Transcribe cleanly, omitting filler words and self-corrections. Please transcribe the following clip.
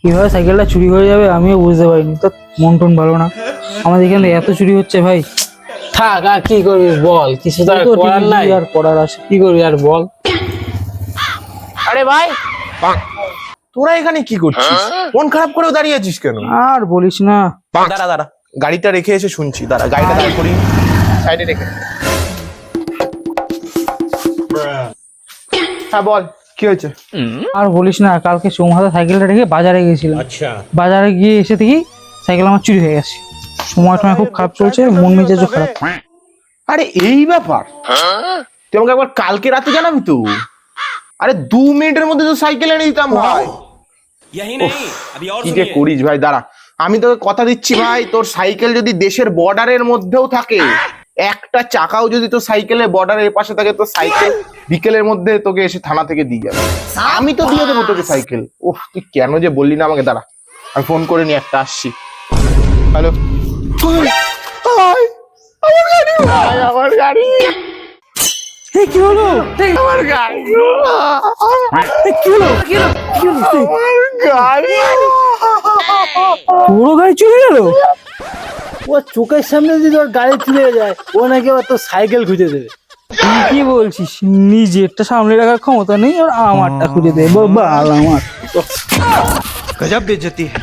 কিভাবে সাইকেলটা চুরি হয়ে যাবে আমিও বুঝতে পারিনি। তো মন টন ভালো না, আমাদের এখানে এত চুরি হচ্ছে ভাই। থাক, আর কি করবি বল, কিছু তো আর তো করার নাই। আর করার আছে, কি করবি আর বল। আরে ভাই, তোরা এখানে কি করছিস? মন খারাপ করেও দাঁড়িয়ে আছিস কেন? আর বলিস না। দাঁড়া দাঁড়া, গাড়িটা রেখে এসে শুনছি। দাঁড়া, গাড়িটা দাঁড় করি সাইডে রেখে। হ্যাঁ বল, কি হয়েছে? আর বলিস না, কালকে সোমহাতা সাইকেলটা রেখে বাজারে গেছিলাম। বাজারে গিয়ে এসে দেখি সাইকেল আমার চুরি হয়ে গেছে। সময় খুব খারাপ চলছে, মন মেজাজও খারাপ। আরে এই ব্যাপার, তুই আমাকে একবার কালকে রাতে জানাবি তো। আরে 2 মিনিটের মধ্যে তো সাইকেল এনে দিতাম ভাই। কি যে করিস ভাই, দাঁড়া আমি তোকে কথা দিচ্ছি ভাই, তোর সাইকেল যদি দেশের বর্ডারের মধ্যেও থাকে, একটা চাকাও যদি তোর সাইকেলের বর্ডারের পাশে থাকে, তো সাইকেল বিকেলের মধ্যে তোকে এসে থানা থেকে দিয়ে যাবে। আমি তো দিয়ে দেবো তোকে সাইকেল। ওহ, তুই কেন যে বললি না আমাকে, দাঁড়া আমি ফোন করে নিয়ে একটা আসছি। হ্যালো, আমার গাড়ি, কি হলো? আমার গাড়ি, কি হলো? কি হলো? কি হলো? আমার গাড়ি। পুরো গাড়ি চুরি গেল? ও চোখের সামনে যদি ওর গাড়ি চলে যায়, ও নাকি আবার তোর সাইকেল খুঁজে দেবে। তুই কি বলছিস? নিজেরটা সামনে রাখার ক্ষমতা নেই আর আমারটা খুঁজে দেবো? বাল আমার। गजब बेइज्जती है।